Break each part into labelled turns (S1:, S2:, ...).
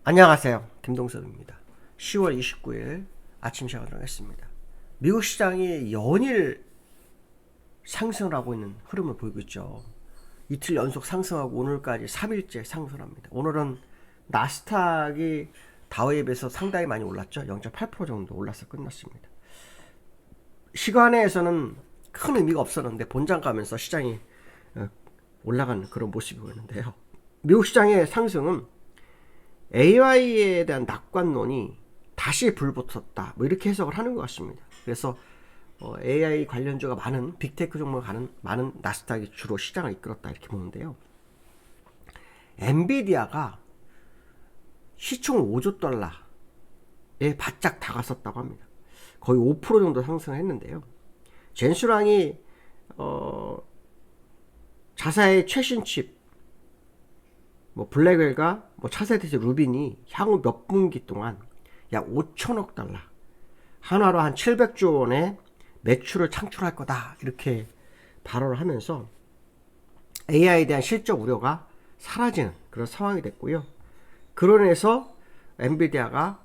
S1: 안녕하세요. 김동섭입니다. 10월 29일 아침 시작을 하겠습니다. 미국 시장이 연일 상승을 하고 있는 흐름을 보이고 있죠. 이틀 연속 상승하고 오늘까지 3일째 상승합니다. 오늘은 나스닥이 다우에 비해서 상당히 많이 올랐죠. 0.8% 정도 올라서 끝났습니다. 시간에서는 큰 의미가 없었는데 본장 가면서 시장이 올라가는 그런 모습이 보이는데요. 미국 시장의 상승은 AI에 대한 낙관론이 다시 불붙었다, 뭐 이렇게 해석을 하는 것 같습니다. 그래서 AI 관련주가 많은 빅테크 종목을 가는 많은 나스닥이 주로 시장을 이끌었다 이렇게 보는데요. 엔비디아가 시총 5조 달러에 바짝 다가섰다고 합니다. 거의 5% 정도 상승했는데요. 젠수랑이 자사의 최신 칩 블랙웰과 차세대 루빈이 향후 몇 분기 동안 약 5천억 달러, 한화로 한 700조 원의 매출을 창출할 거다 이렇게 발언을 하면서 AI에 대한 실적 우려가 사라지는 그런 상황이 됐고요. 그러면서 엔비디아가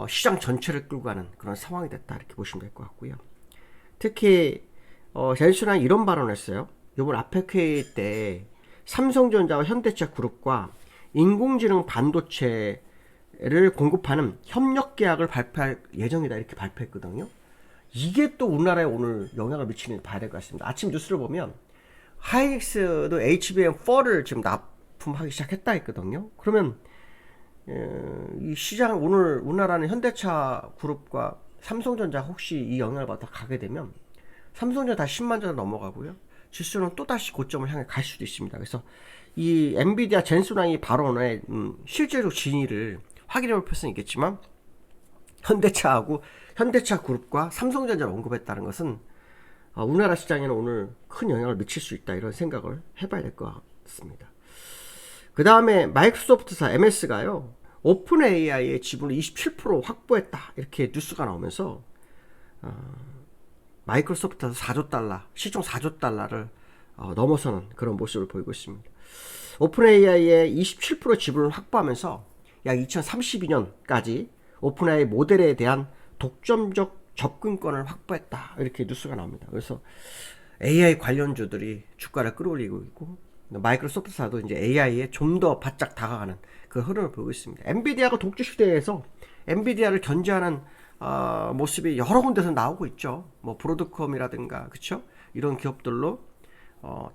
S1: 시장 전체를 끌고 가는 그런 상황이 됐다 이렇게 보시면 될 것 같고요. 특히 젠수랑이 이런 발언을 했어요. 이번 아펙 회의 때 삼성전자와 현대차 그룹과 인공지능 반도체를 공급하는 협력 계약을 발표할 예정이다 이렇게 발표했거든요. 이게 또 우리나라에 오늘 영향을 미치는 봐야 될 것 같습니다. 아침 뉴스를 보면 하이닉스도 HBM4를 지금 납품하기 시작했다 했거든요. 그러면 이 시장 오늘 우리나라는 현대차 그룹과 삼성전자 혹시 이 영향을 받아 가게 되면 삼성전자 다시 10만 전 넘어가고요. 지수는 또다시 고점을 향해 갈 수도 있습니다. 그래서 이 엔비디아 젠수랑이 발언의 실제로 진위를 확인해 볼 필요성이 있겠지만 현대차 그룹과 삼성전자를 언급했다는 것은 우리나라 시장에는 오늘 큰 영향을 미칠 수 있다 이런 생각을 해봐야 될 것 같습니다. 그 다음에 마이크로소프트사 MS가요 오픈 AI의 지분을 27% 확보했다 이렇게 뉴스가 나오면서 마이크로소프트에서 4조 달러, 시총 4조 달러를 넘어서는 그런 모습을 보이고 있습니다. 오픈 AI의 27% 지분을 확보하면서 약 2032년까지 오픈 AI 모델에 대한 독점적 접근권을 확보했다 이렇게 뉴스가 나옵니다. 그래서 AI 관련주들이 주가를 끌어올리고 있고 마이크로소프트사도 이제 AI에 좀 더 바짝 다가가는 그 흐름을 보이고 있습니다. 엔비디아가 독주 시대에서 엔비디아를 견제하는 모습이 여러 군데서 나오고 있죠. 브로드컴이라든가 그쵸? 이런 기업들로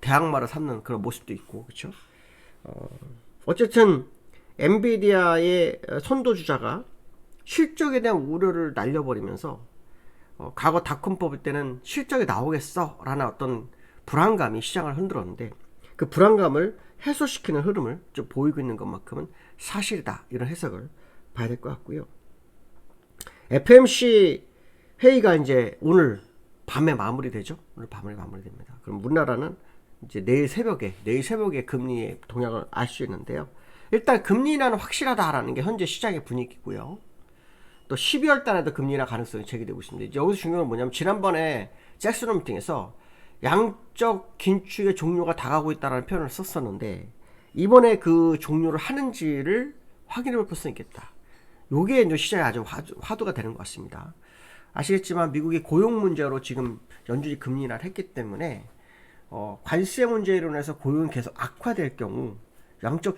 S1: 대항마를 삼는 그런 모습도 있고 그쵸? 어쨌든 엔비디아의 선도주자가 실적에 대한 우려를 날려버리면서 과거 닷컴 뽑을 때는 실적이 나오겠어 라는 어떤 불안감이 시장을 흔들었는데 그 불안감을 해소시키는 흐름을 좀 보이고 있는 것만큼은 사실이다 이런 해석을 봐야 될 것 같고요. FMC 회의가 이제 오늘 밤에 마무리되죠. 오늘 밤에 마무리됩니다. 그럼 우리나라는 이제 내일 새벽에 금리의 동향을 알 수 있는데요. 일단 금리 인하는 확실하다라는 게 현재 시장의 분위기고요. 또 12월 달에도 금리 인하 가능성이 제기되고 있습니다. 여기서 중요한 건 뭐냐면 지난번에 잭슨 미팅에서 양적 긴축의 종료가 다가오고 있다는 표현을 썼었는데 이번에 그 종료를 하는지를 확인해 볼 필요성이 있겠다. 요게 이제 시장에 아주 화두가 되는 것 같습니다. 아시겠지만 미국이 고용 문제로 지금 연준이 금리 인하를 했기 때문에 관세 문제로 인해서 고용이 계속 악화될 경우 양적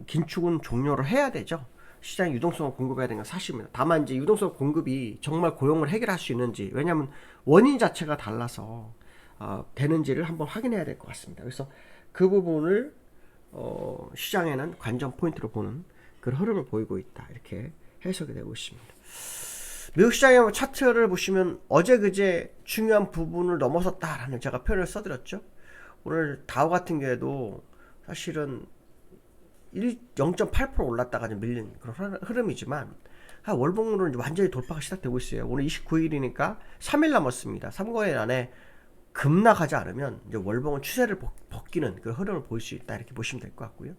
S1: 긴축은 종료를 해야 되죠. 시장에 유동성을 공급해야 되는 건 사실입니다. 다만 이제 유동성 공급이 정말 고용을 해결할 수 있는지, 왜냐하면 원인 자체가 달라서 되는지를 한번 확인해야 될 것 같습니다. 그래서 그 부분을 시장에는 관전 포인트로 보는 그런 흐름을 보이고 있다 이렇게 해석이 되고 있습니다. 미국 시장의 차트를 보시면 어제 그제 중요한 부분을 넘어섰다라는 제가 표현을 써드렸죠. 오늘 다우 같은 경우에도 사실은 0.8% 올랐다가 좀 밀린 그런 흐름이지만 월봉으로는 완전히 돌파가 시작되고 있어요. 오늘 29일이니까 3일 남았습니다. 3거일 안에 급락하지 않으면 이제 월봉은 추세를 벗기는 그 흐름을 볼 수 있다 이렇게 보시면 될 것 같고요.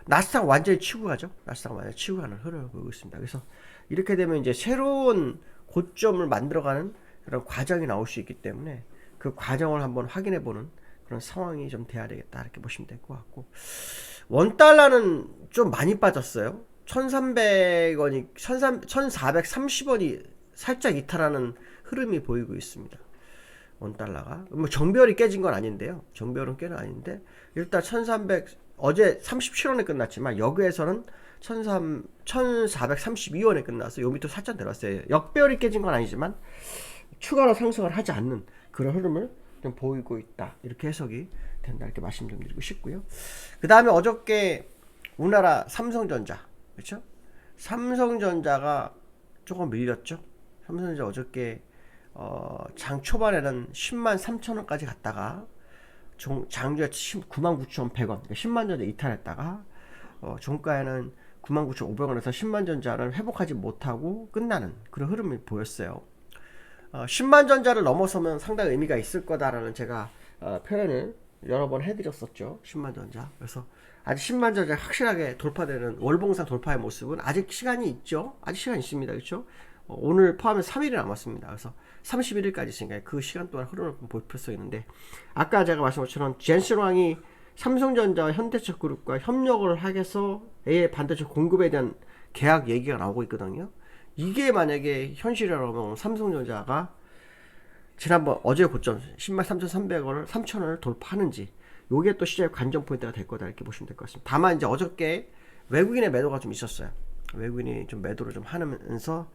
S1: 나스닥 완전히 치고 가죠. 나스닥 완전히 치고 가는 흐름을 보고 있습니다. 그래서 이렇게 되면 이제 새로운 고점을 만들어가는 그런 과정이 나올 수 있기 때문에 그 과정을 한번 확인해 보는 그런 상황이 좀 돼야 되겠다 이렇게 보시면 될 것 같고, 원달러는 좀 많이 빠졌어요. 1300원이 1430원이 살짝 이탈하는 흐름이 보이고 있습니다. 원달러가 뭐 정별이 깨진 건 아닌데요. 정별은 깨는 아닌데 일단 1300 어제 37원에 끝났지만 여기에서는 1432원에 끝나서 요 밑으로 살짝 내려왔어요. 역별이 깨진 건 아니지만 추가로 상승을 하지 않는 그런 흐름을 좀 보이고 있다. 이렇게 해석이 된다. 이렇게 말씀 좀 드리고 싶고요. 그 다음에 어저께 우리나라 삼성전자, 그렇죠? 삼성전자가 조금 밀렸죠. 삼성전자 어저께 장 초반에는 103,000원까지 갔다가 장주에 99,900원, 그러니까 10만전자 이탈했다가 종가에는 99,500원에서 10만전자를 회복하지 못하고 끝나는 그런 흐름이 보였어요. 10만전자를 넘어서면 상당히 의미가 있을 거다라는 제가 표현을 여러 번 해드렸었죠. 10만전자. 그래서 아직 10만전자 확실하게 돌파되는 월봉상 돌파의 모습은 아직 시간이 있죠. 아직 시간이 있습니다. 그렇죠? 오늘 포함해서 3일이 남았습니다. 그래서 31일까지 있으니까 그 시간 동안 흐름을 볼 필요가 있는데 아까 제가 말씀한 것처럼 젠슨왕이 삼성전자와 현대차그룹과 협력을 하겠어 A의 반도체 공급에 대한 계약 얘기가 나오고 있거든요. 이게 만약에 현실이라면 삼성전자가 지난번 어제 고점 103,300원을 3,000원을 돌파하는지 요게 또 시장의 관전 포인트가 될 거다 이렇게 보시면 될 것 같습니다. 다만 이제 어저께 외국인의 매도가 좀 있었어요. 외국인이 좀 매도를 좀 하면서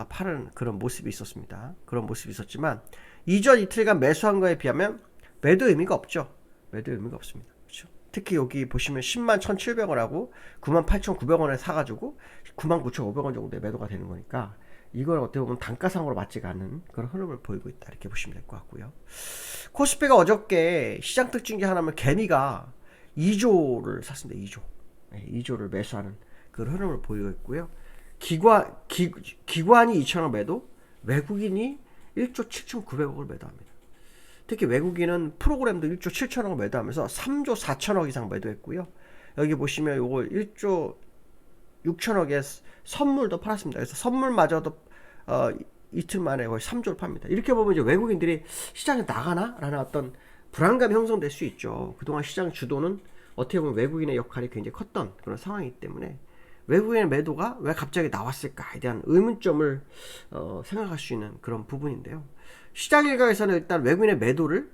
S1: 파는 그런 모습이 있었습니다. 그런 모습이 있었지만 이전 이틀간 매수한 거에 비하면 매도 의미가 없죠. 매도 의미가 없습니다. 그렇죠? 특히 여기 보시면 101,700원하고 98,900원에 사가지고 99,500원 정도의 매도가 되는 거니까 이건 어떻게 보면 단가상으로 맞지가 않는 그런 흐름을 보이고 있다 이렇게 보시면 될 것 같고요. 코스피가 어저께 시장 특징 중 하나는 개미가 2조를 샀습니다. 2조. 네, 2조를 매수하는 그런 흐름을 보이고 있고요. 기관이 2,000원 매도, 외국인이 1조 7,900억을 매도합니다. 특히 외국인은 프로그램도 1조 7천억을 매도하면서 3조 4천억 이상 매도했고요. 여기 보시면 요거 1조 6천억의 선물도 팔았습니다. 그래서 선물마저도 이틀 만에 거의 3조를 팝니다. 이렇게 보면 이제 외국인들이 시장에 나가나? 라는 어떤 불안감이 형성될 수 있죠. 그동안 시장 주도는 어떻게 보면 외국인의 역할이 굉장히 컸던 그런 상황이기 때문에 외국인의 매도가 왜 갑자기 나왔을까에 대한 의문점을 생각할 수 있는 그런 부분인데요. 시장 일각에서는 일단 외국인의 매도를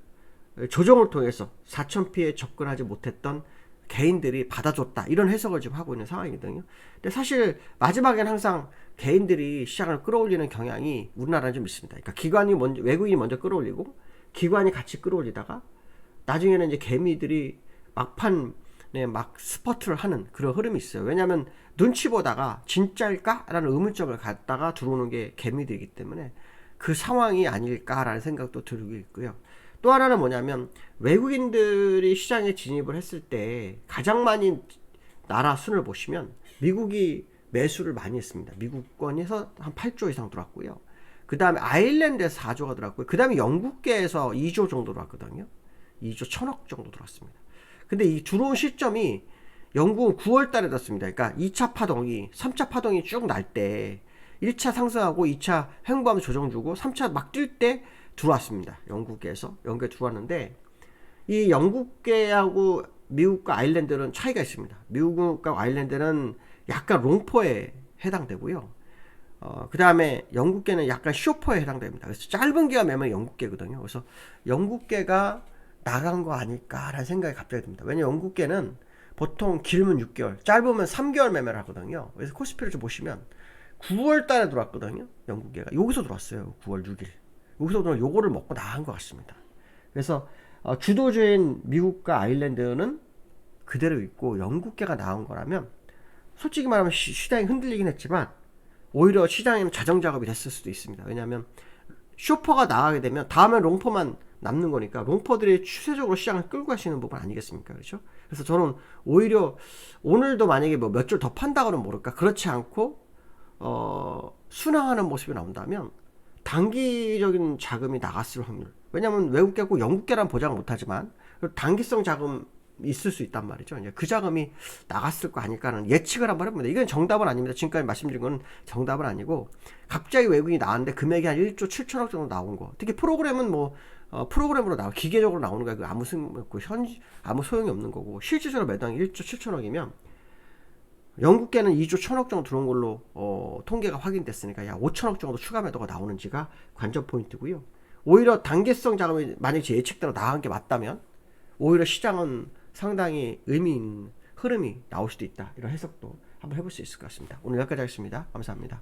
S1: 조정을 통해서 4,000피에 접근하지 못했던 개인들이 받아줬다 이런 해석을 지금 하고 있는 상황이거든요. 근데 사실 마지막에는 항상 개인들이 시장을 끌어올리는 경향이 우리나라는 좀 있습니다. 그러니까 기관이 먼저 외국인이 먼저 끌어올리고 기관이 같이 끌어올리다가 나중에는 이제 개미들이 막판에 막 스퍼트를 하는 그런 흐름이 있어요. 왜냐하면 눈치 보다가 진짜일까라는 의문점을 갖다가 들어오는 게 개미들이기 때문에 그 상황이 아닐까라는 생각도 들고 있고요. 또 하나는 뭐냐면 외국인들이 시장에 진입을 했을 때 가장 많이 나라 순을 보시면 미국이 매수를 많이 했습니다. 미국권에서 한 8조 이상 들어왔고요. 그 다음에 아일랜드에서 4조가 들어왔고요. 그 다음에 영국계에서 2조 정도 들어왔거든요. 2조 1,000억 정도 들어왔습니다. 근데 이 들어온 시점이 영국은 9월 달에 들었습니다. 그러니까 2차 파동이 3차 파동이 쭉 날 때 1차 상승하고 2차 횡보하면서 조정 주고 3차 막 뛸 때 들어왔습니다. 영국에서 영국에 들어왔는데 이 영국계하고 미국과 아일랜드는 차이가 있습니다. 미국과 아일랜드는 약간 롱포에 해당되고요. 그 다음에 영국계는 약간 쇼포에 해당됩니다. 그래서 짧은 기간 매매는 영국계거든요. 그래서 영국계가 나간 거 아닐까라는 생각이 갑자기 듭니다. 왜냐면 영국계는 보통 길면 6개월, 짧으면 3개월 매매를 하거든요. 그래서 코스피를 좀 보시면 9월 달에 들어왔거든요. 영국계가 여기서 들어왔어요. 9월 6일. 여기서 들어와 요거를 먹고 나간 것 같습니다. 그래서 주도주인 미국과 아일랜드는 그대로 있고 영국계가 나온 거라면 솔직히 말하면 시장이 흔들리긴 했지만 오히려 시장에는 자정 작업이 됐을 수도 있습니다. 왜냐하면 쇼퍼가 나가게 되면 다음엔 롱퍼만 남는 거니까 롱퍼들이 추세적으로 시장을 끌고 갈 수 있는 부분 아니겠습니까? 그렇죠? 그래서 저는 오히려 오늘도 만약에 뭐 몇 줄 더 판다고는 모를까 그렇지 않고 순항하는 모습이 나온다면 단기적인 자금이 나갔을 확률. 왜냐하면 외국계고 영국계란 보장을 못하지만 단기성 자금 있을 수 있단 말이죠. 이제 그 자금이 나갔을 거 아닐까는 예측을 한번 해봅니다. 이건 정답은 아닙니다. 지금까지 말씀드린 건 정답은 아니고 갑자기 외국인이 나왔는데 금액이 한 1조 7천억 정도 나온 거. 특히 프로그램은 뭐 프로그램으로 기계적으로 나오는 거야. 아무 소용이 없고 아무 소용이 없는 거고 실질적으로 매당 1조 7천억이면 영국계는 2조 1천억 정도 들어온 걸로 통계가 확인됐으니까 약 5천억 정도 추가 매도가 나오는지가 관전 포인트고요. 오히려 단계성 자금이 만약 제 예측대로 나간 게 맞다면 오히려 시장은 상당히 의미 있는 흐름이 나올 수도 있다. 이런 해석도 한번 해볼 수 있을 것 같습니다. 오늘 여기까지 하겠습니다. 감사합니다.